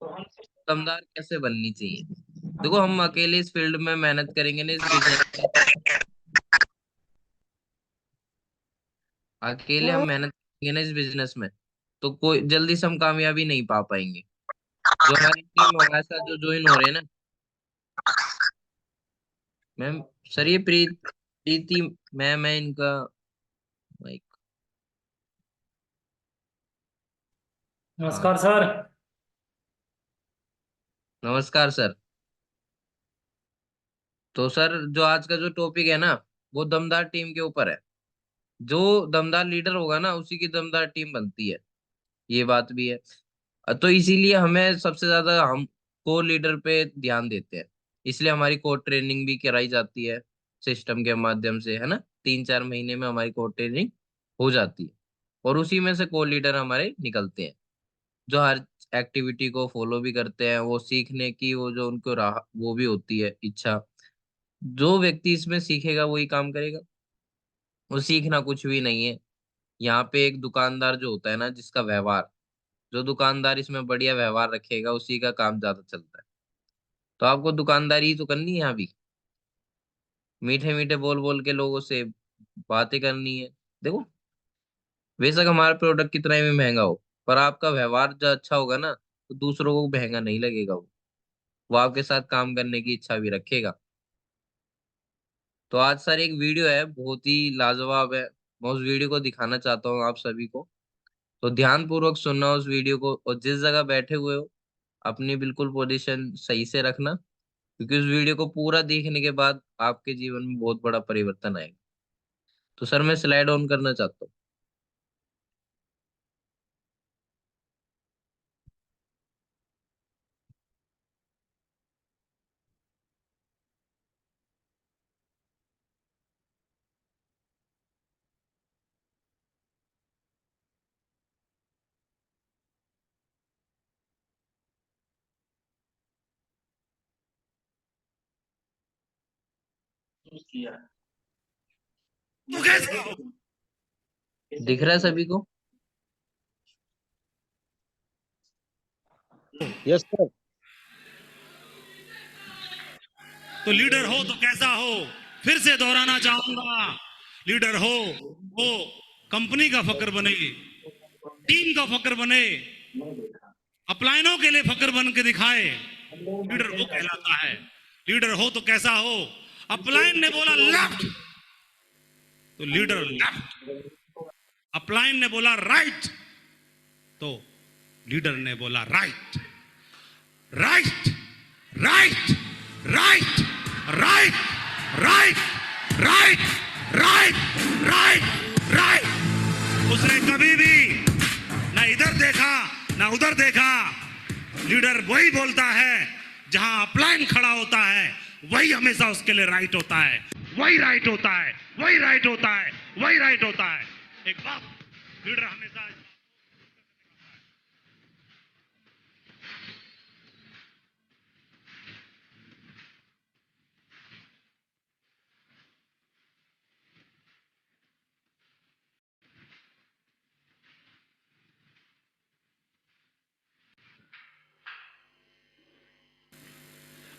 तो हम दमदार कैसे बननी चाहिए। देखो, हम अकेले इस फील्ड में मेहनत करेंगे ना, इस बिजनेस में अकेले हम मेहनत करेंगे ना इस बिजनेस में, तो कोई जल्दी से हम कामयाबी नहीं पा पाएंगे। जो हमारी टीम हमारे साथ जो ज्वाइन हो रहे हैं ना मैम, सर ये प्रीति मैम है इनका माइक। हाँ, नमस्कार सर। नमस्कार सर। तो सर, जो आज का जो टॉपिक है ना, वो दमदार टीम के ऊपर है। जो दमदार लीडर होगा ना, उसी की दमदार टीम बनती है। ये बात भी है। तो इसीलिए हमें सबसे ज्यादा हम को लीडर पे ध्यान देते हैं। इसलिए हमारी कोर ट्रेनिंग भी कराई जाती है सिस्टम के माध्यम से, है ना। 3-4 महीने में हमारी कोर ट्रेनिंग हो जाती है, और उसी में से को लीडर हमारे निकलते हैं, जो हर एक्टिविटी को फॉलो भी करते हैं। वो सीखने की वो जो उनको राह वो भी होती है इच्छा। जो व्यक्ति इसमें सीखेगा वही काम करेगा। वो सीखना कुछ भी नहीं है। यहाँ पे एक दुकानदार जो होता है ना, जिसका व्यवहार, जो दुकानदार इसमें बढ़िया व्यवहार रखेगा उसी का काम ज्यादा चलता है। तो आपको दुकानदारी ही तो करनी है यहाँ भी। मीठे मीठे बोल बोल के लोगों से बातें करनी है। देखो, बेशक हमारा प्रोडक्ट कितना ही महंगा हो, पर आपका व्यवहार जो अच्छा होगा ना, तो दूसरों को महंगा नहीं लगेगा। वो आपके साथ काम करने की इच्छा भी रखेगा। तो आज सर एक वीडियो है, बहुत ही लाजवाब है। मैं उस वीडियो को दिखाना चाहता हूँ आप सभी को। तो ध्यान पूर्वक सुनना उस वीडियो को, और जिस जगह बैठे हुए हो अपनी बिल्कुल पोजीशन सही से रखना, क्योंकि उस वीडियो को पूरा देखने के बाद आपके जीवन में बहुत बड़ा परिवर्तन आएगा। तो सर, मैं स्लाइड ऑन करना चाहता हूँ। तो कैसा हो? दिख रहा है सभी को? Yes sir. तो लीडर हो तो कैसा हो? फिर से दोहराना चाहूंगा। लीडर हो वो कंपनी का फक्र बने, टीम का फक्र बने, अपलाइनों के लिए फक्र बन के दिखाए। लीडर वो कहलाता है। लीडर हो तो कैसा हो? अपलाइन ने बोला लेफ्ट, तो लीडर लेफ्ट। अपलाइन ने बोला राइट, तो लीडर ने बोला right. Right, right, right, right, right, right, right, right, right. उसने कभी भी ना इधर देखा ना उधर देखा। लीडर वही बोलता है, जहां अपलाइन खड़ा होता है वही हमेशा उसके लिए राइट होता है। वही राइट होता है, वही राइट होता है, वही राइट होता है। एक बात, लीडर हमेशा।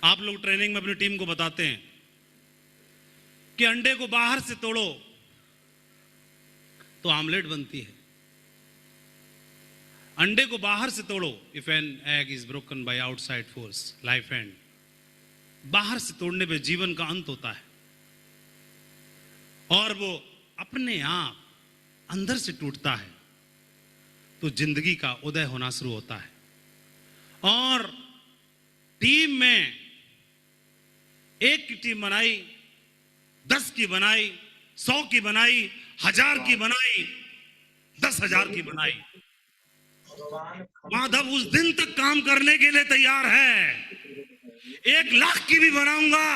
आप लोग ट्रेनिंग में अपनी टीम को बताते हैं कि अंडे को बाहर से तोड़ो तो आमलेट बनती है। अंडे को बाहर से तोड़ो, if an egg is broken by outside force life and. बाहर से तोड़ने पे जीवन का अंत होता है, और वो अपने आप अंदर से टूटता है तो जिंदगी का उदय होना शुरू होता है। और टीम में एक की टीम बनाई, 10 की बनाई, 100 की बनाई, 1000 की बनाई, 10,000 की बनाई। माधव उस दिन तक काम करने के लिए तैयार है। 1,00,000 की भी बनाऊंगा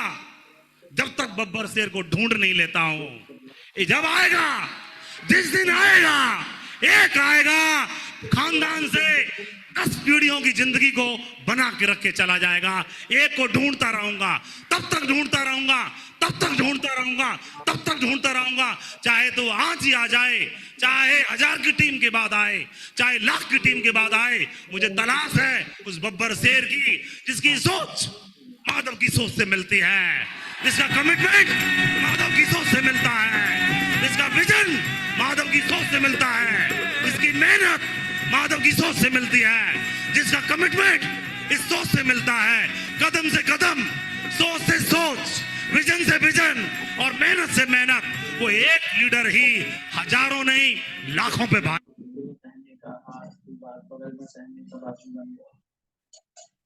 जब तक बब्बर शेर को ढूंढ नहीं लेता हूं। ये जब आएगा, जिस दिन आएगा, एक आएगा खानदान से 10 पीढ़ियों की जिंदगी को बना के रख के चला जाएगा। एक को ढूंढता रहूंगा, तब तक ढूंढता रहूंगा, तब तब तक ढूंढता रहूंगा, तब तक ढूंढता रहूंगा, चाहे तो आज ही आ जाए, चाहे 1000 की टीम के बाद आए, चाहे लाख की टीम के बाद आए। मुझे तलाश है उस बब्बर शेर की जिसकी सोच माधव की सोच से मिलती है, जिसका कमिटमेंट माधव की सोच से मिलता है, जिसका विजन माधव की सोच से मिलता है, जिसकी मेहनत माधव की सोच से मिलती है, जिसका कमिटमेंट इस सोच से मिलता है। कदम से कदम, सोच से सोच, विजन से विजन और मेहनत से मेहनत, वो एक लीडर ही हजारों नहीं लाखों पे भाग।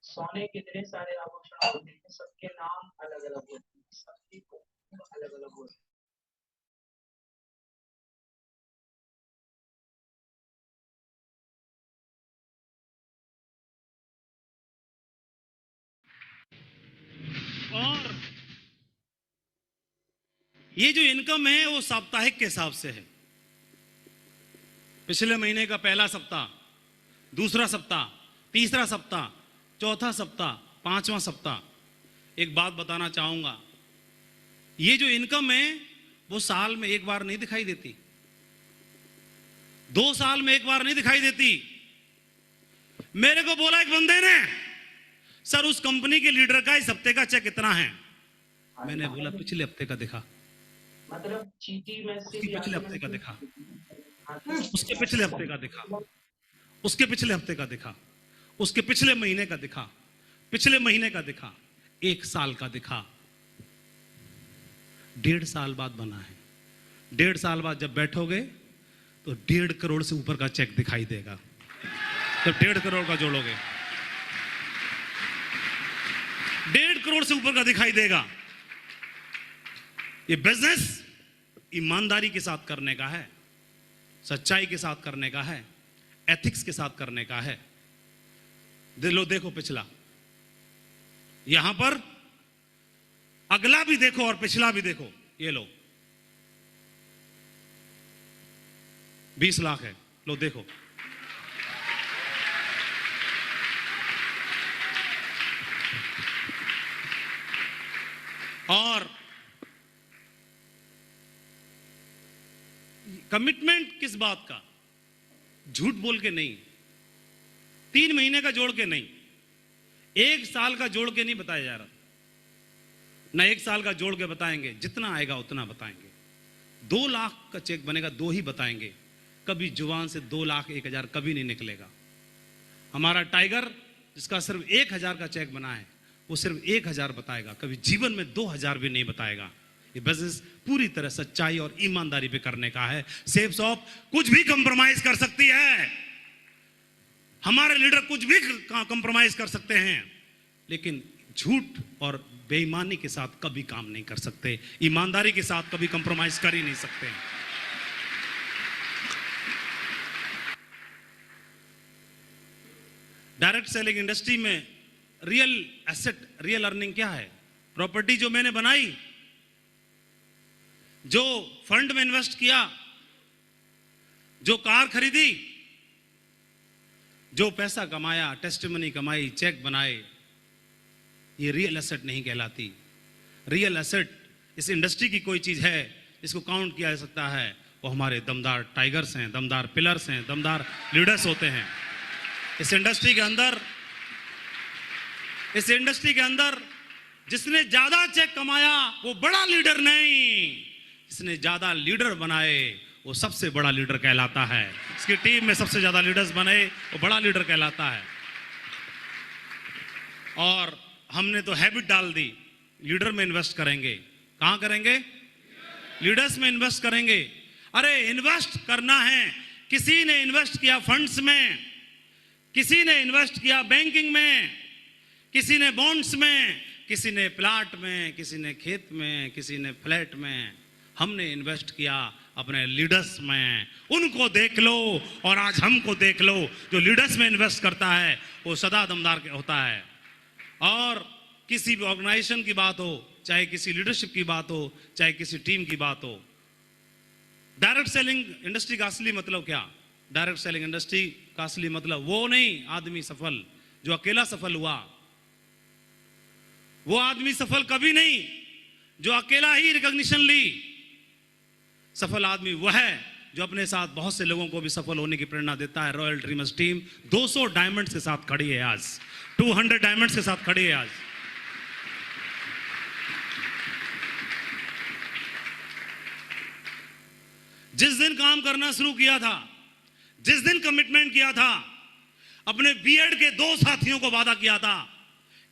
सोने के इतने सारे आभूषण होते हैं, सबके नाम अलग अलग होते हैं, सबकी अलग अलग होती है। और ये जो इनकम है वो साप्ताहिक के हिसाब से है। पिछले महीने का पहला सप्ताह, दूसरा सप्ताह, तीसरा सप्ताह, चौथा सप्ताह, पांचवा सप्ताह। एक बात बताना चाहूंगा, ये जो इनकम है वो साल में एक बार नहीं दिखाई देती, 2 साल में एक बार नहीं दिखाई देती। मेरे को बोला एक बंदे ने, सर उस कंपनी के लीडर का इस हफ्ते का चेक कितना है? मैंने बोला पिछले हफ्ते का दिखा, मतलब चीटी में से उसके पिछले हफ्ते का दिखा, उसके पिछले हफ्ते का दिखा, उसके पिछले हफ्ते का दिखा, उसके पिछले महीने का दिखा, पिछले महीने का दिखा, 1 साल का दिखा। 1.5 साल बाद बना है। 1.5 साल बाद जब बैठोगे तो 1.5 करोड़ से ऊपर का चेक दिखाई देगा। तो 1.5 करोड़ का जोड़ोगे, 1.5 करोड़ से ऊपर का दिखाई देगा। ये बिजनेस ईमानदारी के साथ करने का है, सच्चाई के साथ करने का है, एथिक्स के साथ करने का है। देखो पिछला, यहां पर अगला भी देखो और पिछला भी देखो। ये लो 20 लाख है, लो देखो। और कमिटमेंट किस बात का? झूठ बोल के नहीं, 3 महीने का जोड़ के नहीं, 1 साल का जोड़ के नहीं बताया जा रहा। ना 1 साल का जोड़ के बताएंगे, जितना आएगा उतना बताएंगे। 2 लाख का चेक बनेगा, 2 ही बताएंगे। कभी जुबान से 2 लाख 1,000 कभी नहीं निकलेगा। हमारा टाइगर जिसका सिर्फ 1,000 का चेक बना है, वो सिर्फ 1,000 बताएगा, कभी जीवन में 2,000 भी नहीं बताएगा। ये बिजनेस पूरी तरह सच्चाई और ईमानदारी पे करने का है। सेफ शॉप कुछ भी कंप्रोमाइज कर सकती है, हमारे लीडर कुछ भी कंप्रोमाइज कर सकते हैं, लेकिन झूठ और बेईमानी के साथ कभी काम नहीं कर सकते, ईमानदारी के साथ कभी कंप्रोमाइज कर ही नहीं सकते। डायरेक्ट सेलिंग इंडस्ट्री में रियल एसेट, रियल अर्निंग क्या है? प्रॉपर्टी जो मैंने बनाई, जो फंड में इन्वेस्ट किया, जो कार खरीदी, जो पैसा कमाया, टेस्टिमनी कमाई, चेक बनाए, ये रियल एसेट नहीं कहलाती। रियल एसेट इस इंडस्ट्री की कोई चीज है इसको काउंट किया जा सकता है, वो हमारे दमदार टाइगर्स हैं, दमदार पिलर्स हैं, दमदार लीडर्स होते हैं। इस इंडस्ट्री के अंदर जिसने ज्यादा चेक कमाया वो बड़ा लीडर नहीं, जिसने ज्यादा लीडर बनाए वो सबसे बड़ा लीडर कहलाता है। इसकी टीम में सबसे ज्यादा लीडर्स बने वो बड़ा लीडर कहलाता है। और हमने तो हैबिट डाल दी, लीडर में इन्वेस्ट करेंगे। कहां करेंगे? लीडर्स में इन्वेस्ट करेंगे। अरे इन्वेस्ट करना है, किसी ने इन्वेस्ट किया फंड्स में, किसी ने इन्वेस्ट किया बैंकिंग में, किसी ने बॉन्ड्स में, किसी ने प्लाट में, किसी ने खेत में, किसी ने फ्लैट में। हमने इन्वेस्ट किया अपने लीडर्स में। उनको देख लो और आज हमको देख लो। जो लीडर्स में इन्वेस्ट करता है वो सदा दमदार होता है। और किसी भी ऑर्गेनाइजेशन की बात हो, चाहे किसी लीडरशिप की बात हो, चाहे किसी टीम की बात हो, डायरेक्ट सेलिंग इंडस्ट्री का असली मतलब क्या? डायरेक्ट सेलिंग इंडस्ट्री का असली मतलब वो नहीं आदमी सफल जो अकेला सफल हुआ, वो आदमी सफल कभी नहीं। जो अकेला ही रिकॉग्निशन ली। सफल आदमी वह है जो अपने साथ बहुत से लोगों को भी सफल होने की प्रेरणा देता है। रॉयल ड्रीमर्स टीम 200 डायमंड्स के साथ खड़ी है आज, 200 डायमंड्स के साथ खड़ी है आज। जिस दिन काम करना शुरू किया था, जिस दिन कमिटमेंट किया था, अपने बीएड के 2 साथियों को वादा किया था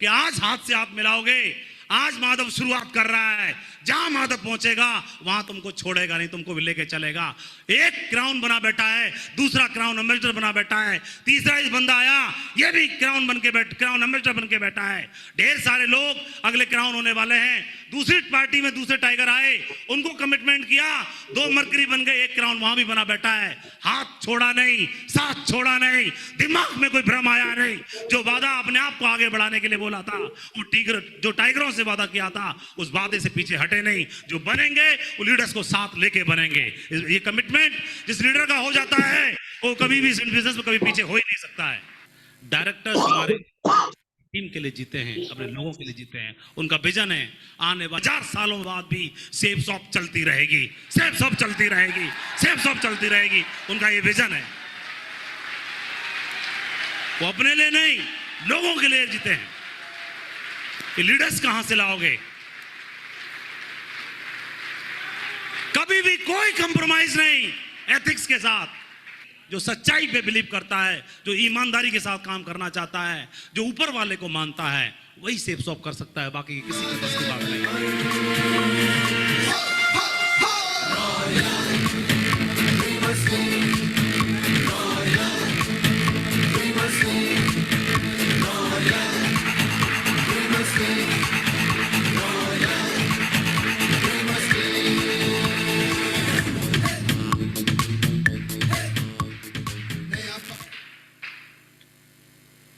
कि आज हाथ से हाथ मिलाओगे। आज माधव शुरुआत कर रहा है, जहां माधव पहुंचेगा वहां तुमको छोड़ेगा नहीं, तुमको भी लेके चलेगा। एक क्राउन बना बैठा है, दूसरा क्राउन एम्बेसडर बना बैठा है, तीसरा इस बंदा आया ये भी क्राउन एम्बेसडर बन के बैठा है। ढेर सारे लोग अगले क्राउन होने वाले हैं। दूसरी पार्टी में दूसरे टाइगर आए, उनको कमिटमेंट किया, 2 मरकरी बन गए, एक क्राउन वहां भी बना बैठा है। हाथ छोड़ा नहीं, साथ छोड़ा नहीं, दिमाग में कोई भ्रम आया नहीं। जो वादा अपने आप को आगे बढ़ाने के लिए बोला था, वो जो टाइगरों से वादा किया था, उस वादे से पीछे हटे नहीं। जो बनेंगे वो लीडर्स को साथ लेके बनेंगे। ये कमिटमेंट जिस लीडर का हो जाता है वो कभी भी बिजनेस में कभी पीछे हो ही नहीं सकता है। डायरेक्टर्स हमारे टीम के लिए जीते हैं, अपने लोगों के लिए जीते हैं। उनका विजन है आने वाले 1000 सालों बाद भी सेफ शॉप चलती रहेगी, सेफ शॉप चलती रहेगी, सेफ शॉप चलती रहेगी। उनका ये विजन है। वो अपने लिए नहीं, लोगों के लिए जीते हैं। ये लीडर्स कहां से लाओगे? कभी भी कोई कंप्रोमाइज नहीं एथिक्स के साथ। जो सच्चाई पे बिलीव करता है, जो ईमानदारी के साथ काम करना चाहता है, जो ऊपर वाले को मानता है, वही सेफ शॉप कर सकता है। बाकी किसी की बस की बात नहीं।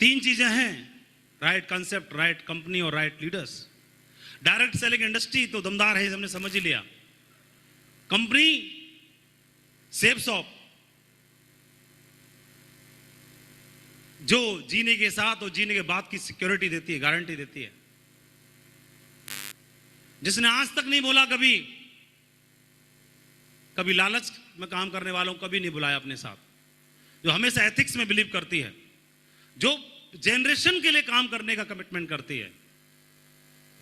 तीन चीजें हैं, राइट कंसेप्ट, राइट कंपनी और right leaders. Direct selling industry तो दमदार है, हमने समझ ही लिया। कंपनी सेफ शॉप जो जीने के साथ और जीने के बाद की सिक्योरिटी देती है, गारंटी देती है। जिसने आज तक नहीं बोला कभी लालच में काम करने वालों को कभी नहीं बुलाया अपने साथ, जो हमेशा एथिक्स में बिलीव करती है, जो जनरेशन के लिए काम करने का कमिटमेंट करती है।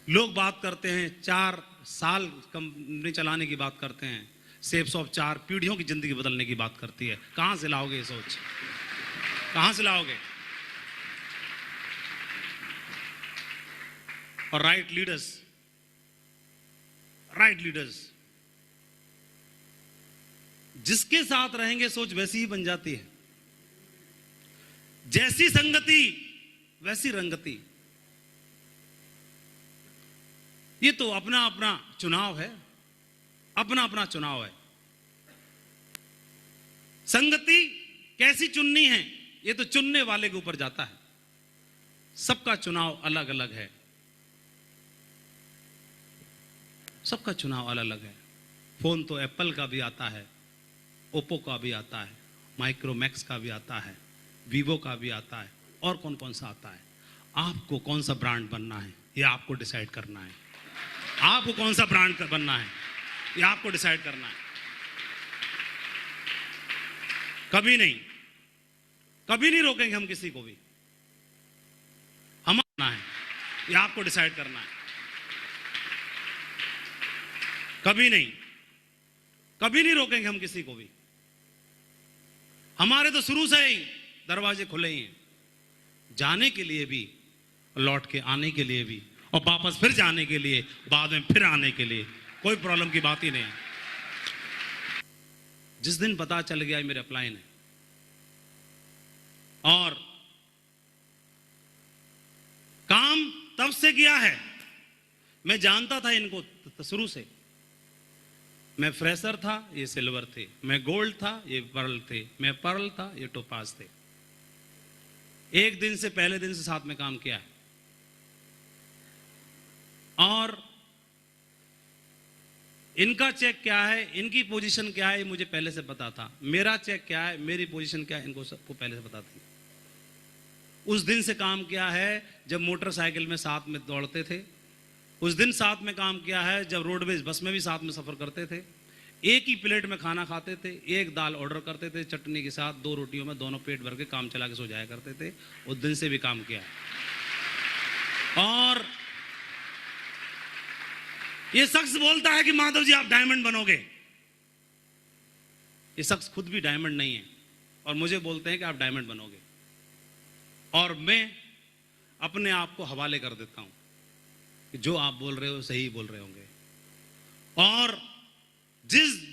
लोग बात करते हैं 4 साल कंपनी चलाने की बात करते हैं, सेफ शॉप 4 पीढ़ियों की जिंदगी बदलने की बात करती है। कहां से लाओगे ये सोच? कहां से लाओगे? और राइट लीडर्स जिसके साथ रहेंगे सोच वैसी ही बन जाती है। जैसी संगति वैसी रंगति। ये तो अपना अपना चुनाव है, अपना अपना चुनाव है। संगति कैसी चुननी है ये तो चुनने वाले के ऊपर जाता है। सबका चुनाव अलग अलग है, सबका चुनाव अलग अलग है। फोन तो एप्पल का भी आता है, ओप्पो का भी आता है, माइक्रोमैक्स का भी आता है, वीवो का भी आता है, और कौन कौन सा आता है। आपको कौन सा ब्रांड बनना है ये आपको डिसाइड करना है। आपको कौन सा ब्रांड बनना है ये आपको डिसाइड करना है। कभी नहीं रोकेंगे हम किसी को भी। हमारा है ये आपको डिसाइड करना है। कभी नहीं रोकेंगे हम किसी को भी। हमारे तो शुरू से ही दरवाजे खुले ही हैं, जाने के लिए भी, लौट के आने के लिए भी, और वापस फिर जाने के लिए, बाद में फिर आने के लिए। कोई प्रॉब्लम की बात ही नहीं। जिस दिन पता चल गया मेरे अपलाइन है, और काम तब से किया है, मैं जानता था इनको शुरू से। मैं फ्रेशर था, ये सिल्वर थे। मैं गोल्ड था, ये पर्ल थे। मैं पर्ल था, ये टोपाज थे। एक दिन से, पहले दिन से साथ में काम किया है। और इनका चेक क्या है, इनकी पोजीशन क्या है, मुझे पहले से पता था। मेरा चेक क्या है, मेरी पोजीशन क्या है, इनको सबको पहले से पता था। उस दिन से काम किया है जब मोटरसाइकिल में साथ में दौड़ते थे, उस दिन साथ में काम किया है जब रोडवेज बस में भी साथ में सफर करते थे, एक ही प्लेट में खाना खाते थे, एक दाल ऑर्डर करते थे चटनी के साथ, 2 रोटियों में दोनों पेट भर के काम चला के सो जाया करते थे। उस दिन से भी काम किया है। और ये शख्स बोलता है कि माधव जी आप डायमंड बनोगे। ये शख्स खुद भी डायमंड नहीं है और मुझे बोलते हैं कि आप डायमंड बनोगे, और मैं अपने आप को हवाले कर देता हूं कि जो आप बोल रहे हो सही बोल रहे होंगे। और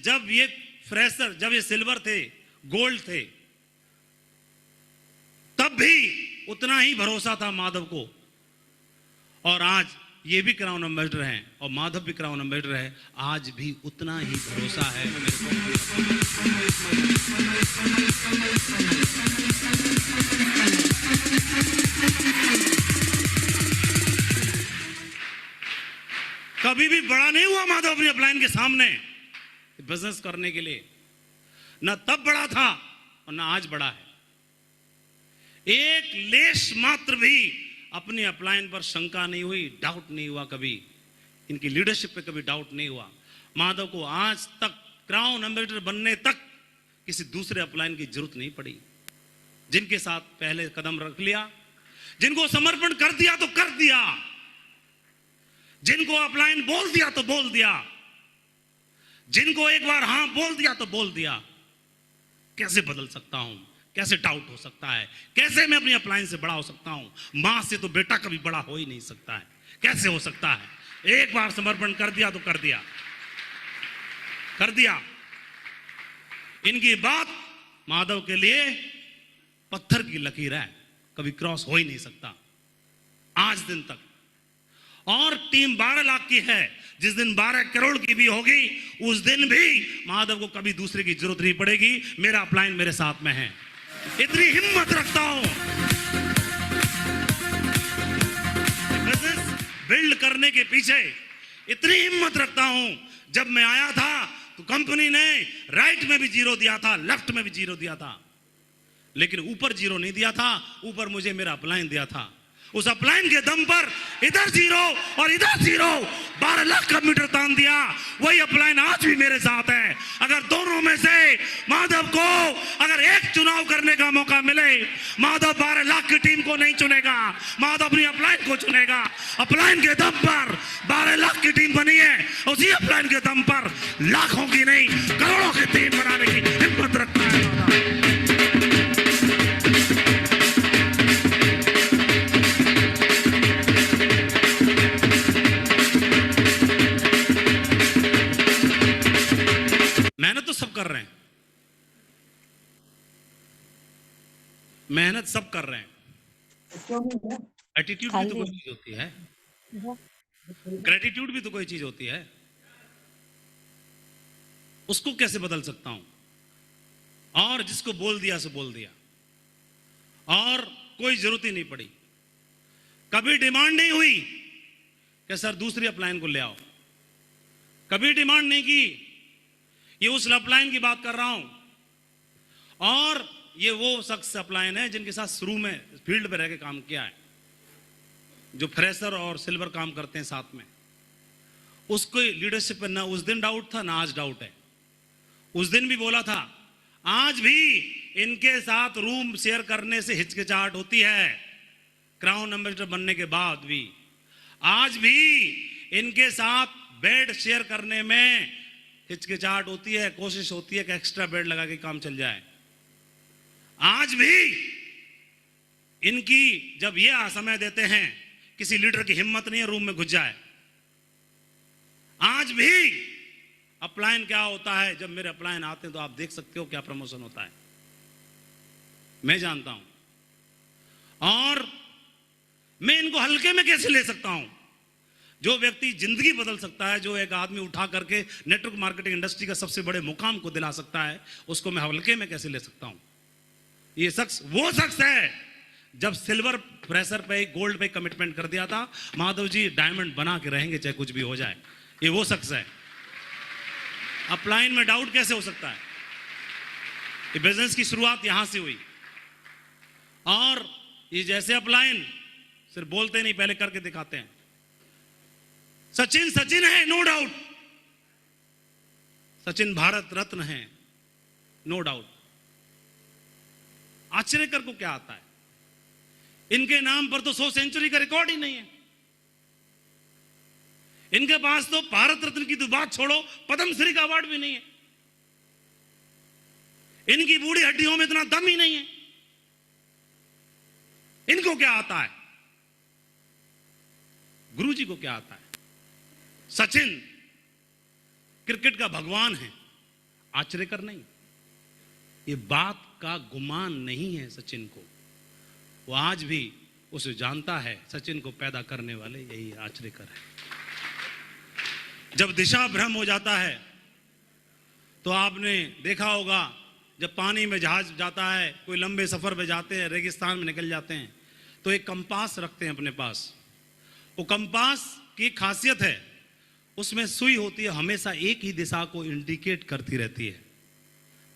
जब ये फ्रेशर, जब ये सिल्वर थे, गोल्ड थे, तब भी उतना ही भरोसा था माधव को, और आज ये भी क्राउन एम्बेसडर हैं और माधव भी क्राउन एम्बेसडर है, आज भी उतना ही भरोसा है मेरे को। कभी भी बड़ा नहीं हुआ माधव अपनी अपलाइन के सामने बिजनेस करने के लिए, ना तब बड़ा था और ना आज बड़ा है। एक लेश मात्र भी अपनी अपलाइन पर शंका नहीं हुई, डाउट नहीं हुआ, कभी इनकी लीडरशिप पे कभी डाउट नहीं हुआ। माधव को आज तक क्राउन एम्बेसडर बनने तक किसी दूसरे अपलाइन की जरूरत नहीं पड़ी। जिनके साथ पहले कदम रख लिया, जिनको समर्पण कर दिया तो कर दिया, जिनको अपलाइन बोल दिया तो बोल दिया, जिनको एक बार हां बोल दिया तो बोल दिया। कैसे बदल सकता हूं, कैसे डाउट हो सकता है, कैसे मैं अपनी अपलाइन से बड़ा हो सकता हूं? मां से तो बेटा कभी बड़ा हो ही नहीं सकता है, कैसे हो सकता है? एक बार समर्पण कर दिया तो कर दिया, कर दिया। इनकी बात माधव के लिए पत्थर की लकीर है, कभी क्रॉस हो ही नहीं सकता आज दिन तक। और टीम 12 लाख की है, जिस दिन 12 करोड़ की भी होगी उस दिन भी माधव को कभी दूसरे की जरूरत नहीं पड़ेगी। मेरा अपलाइन मेरे साथ में है, इतनी हिम्मत रखता हूं। बिजनेस बिल्ड करने के पीछे इतनी हिम्मत रखता हूं। जब मैं आया था तो कंपनी ने राइट में भी 0 दिया था, लेफ्ट में भी 0 दिया था, लेकिन ऊपर 0 नहीं दिया था, ऊपर मुझे मेरा अपलाइन दिया था। उस अपलाइन के दम पर इधर 0 और इधर 0, 12 लाख का मीटर तान दिया। वही अपलाइन आज भी मेरे साथ है। अगर दोनों में से माधव को अगर एक चुनाव करने का मौका मिले, माधव 12 लाख की टीम को नहीं चुनेगा, माधव अपनी अपलाइन को चुनेगा। अपलाइन के दम पर 12 लाख की टीम बनी है, उसी अपलाइन के दम पर लाखों की नहीं करोड़ों की टीम बनाने की हिम्मत रखता है माधव। मेहनत तो सब कर रहे हैं, मेहनत सब कर रहे हैं। एटीट्यूड भी तो कोई चीज होती है, ग्रेटिट्यूड भी तो कोई चीज होती है। उसको कैसे बदल सकता हूं? और जिसको बोल दिया सो बोल दिया, और कोई जरूरत ही नहीं पड़ी। कभी डिमांड नहीं हुई कि सर दूसरी अपलाइन को ले आओ, कभी डिमांड नहीं की। ये उस अपलाइन की बात कर रहा हूं, और ये वो शख्स अपलाइन है जिनके साथ शुरू में फील्ड पे रह के काम किया है, जो फ्रेशर और सिल्वर काम करते हैं साथ में। उसको लीडरशिप पे ना उस दिन डाउट था, ना आज डाउट है। उस दिन भी बोला था, आज भी इनके साथ रूम शेयर करने से हिचकिचाहट होती है, क्राउन एम्बेसडर बनने के बाद भी। आज भी इनके साथ बेड शेयर करने में हिचकिचाहट होती है, कोशिश होती है कि एक्स्ट्रा बेड लगा के काम चल जाए। आज भी इनकी जब ये समय देते हैं, किसी लीडर की हिम्मत नहीं है रूम में घुस जाए। आज भी अपलाइन क्या होता है, जब मेरे अपलाइन आते हैं तो आप देख सकते हो क्या प्रमोशन होता है, मैं जानता हूं। और मैं इनको हल्के में कैसे ले सकता हूं? जो व्यक्ति जिंदगी बदल सकता है, जो एक आदमी उठा करके नेटवर्क मार्केटिंग इंडस्ट्री का सबसे बड़े मुकाम को दिला सकता है, उसको मैं हल्के में कैसे ले सकता हूं? ये शख्स वो शख्स है जब सिल्वर प्रेशर पे गोल्ड पे कमिटमेंट कर दिया था, माधव जी डायमंड बना के रहेंगे चाहे कुछ भी हो जाए। ये वो शख्स है। अपलाइन में डाउट कैसे हो सकता है? ये बिजनेस की शुरुआत यहां से हुई, और ये जैसे अपलाइन सिर्फ बोलते नहीं, पहले करके दिखाते हैं। सचिन सचिन है, नो डाउट। सचिन भारत रत्न है, नो डाउट। आचरेकर को क्या आता है? इनके नाम पर तो 100 सेंचुरी का रिकॉर्ड ही नहीं है। इनके पास तो भारत रत्न की तो बात छोड़ो, पद्मश्री का अवार्ड भी नहीं है। इनकी बूढ़ी हड्डियों में इतना दम ही नहीं है। इनको क्या आता है? गुरुजी को क्या आता है? सचिन क्रिकेट का भगवान है, आचरेकर नहीं। ये बात का गुमान नहीं है सचिन को। वो आज भी उसे जानता है, सचिन को पैदा करने वाले यही आचरेकर है। जब दिशा भ्रम हो जाता है तो आपने देखा होगा, जब पानी में जहाज जाता है, कोई लंबे सफर पे जाते हैं, रेगिस्तान में निकल जाते हैं, तो एक कंपास रखते हैं अपने पास। वो कंपास की खासियत है, उसमें सुई होती है, हमेशा एक ही दिशा को इंडिकेट करती रहती है।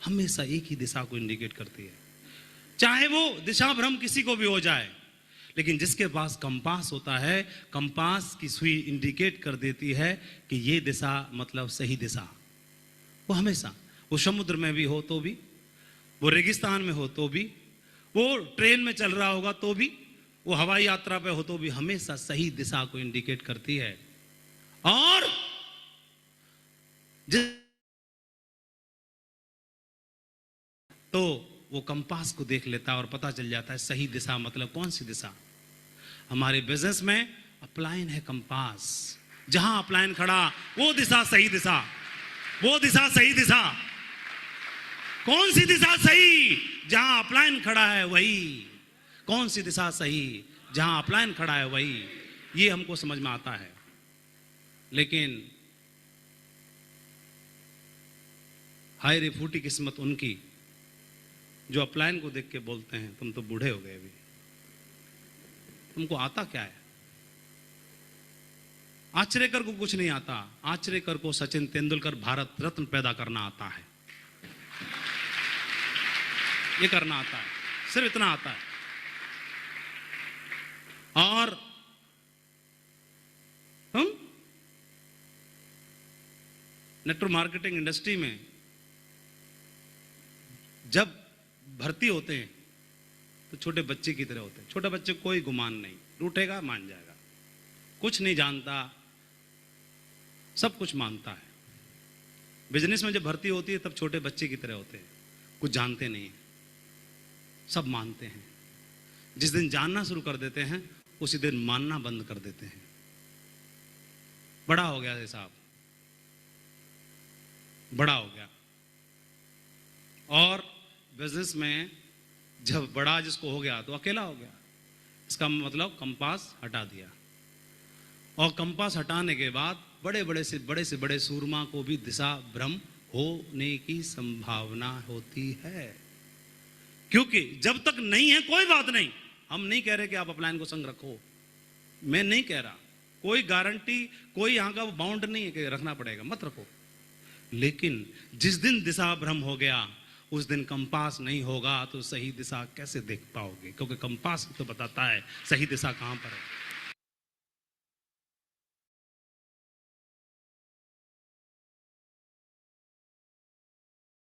हमेशा एक ही दिशा को इंडिकेट करती है, चाहे वो दिशा भ्रम किसी को भी हो जाए। लेकिन जिसके पास कंपास होता है, कंपास की सुई इंडिकेट कर देती है कि ये दिशा मतलब सही दिशा। वो हमेशा, वो समुद्र में भी हो तो भी, वो रेगिस्तान में हो तो भी, वो ट्रेन में चल रहा होगा तो भी, वो हवाई यात्रा पे हो तो भी, हमेशा सही दिशा को इंडिकेट करती है। और तो वो कंपास को देख लेता है और पता चल जाता है सही दिशा मतलब कौन सी दिशा। हमारे बिजनेस में अपलाइन है कंपास। जहां अपलाइन खड़ा, वो दिशा सही दिशा, वो दिशा सही दिशा। कौन सी दिशा सही? जहां अपलाइन खड़ा है वही। कौन सी दिशा सही? जहां अपलाइन खड़ा है वही। ये हमको समझ में आता है। लेकिन हाय रे फूटी किस्मत उनकी जो अपलाइन को देख के बोलते हैं तुम तो बूढ़े हो गए, अभी तुमको आता क्या है? आचरेकर को कुछ नहीं आता। आचरेकर को सचिन तेंदुलकर भारत रत्न पैदा करना आता है। ये करना आता है, सिर्फ इतना आता है। और हम नेटवर्क मार्केटिंग इंडस्ट्री में जब भर्ती होते हैं तो छोटे बच्चे की तरह होते हैं। छोटा बच्चे कोई गुमान नहीं, रूठेगा मान जाएगा, कुछ नहीं जानता, सब कुछ मानता है। बिजनेस में जब भर्ती होती है तब छोटे बच्चे की तरह होते हैं, कुछ जानते नहीं है, सब मानते हैं। जिस दिन जानना शुरू कर देते हैं उसी दिन मानना बंद कर देते हैं। बड़ा हो गया साहब, बड़ा हो गया। और बिजनेस में जब बड़ा जिसको हो गया तो अकेला हो गया। इसका मतलब कंपास हटा दिया। और कंपास हटाने के बाद बड़े से बड़े सूरमा को भी दिशा भ्रम होने की संभावना होती है। क्योंकि जब तक नहीं है कोई बात नहीं। हम नहीं कह रहे कि आप अपलाइन को संग रखो, मैं नहीं कह रहा, कोई गारंटी, कोई यहां का बाउंड नहीं है कि रखना पड़ेगा, मत रखो। लेकिन जिस दिन दिशा भ्रम हो गया उस दिन कंपास नहीं होगा तो सही दिशा कैसे देख पाओगे? क्योंकि कंपास तो बताता है सही दिशा कहां पर है।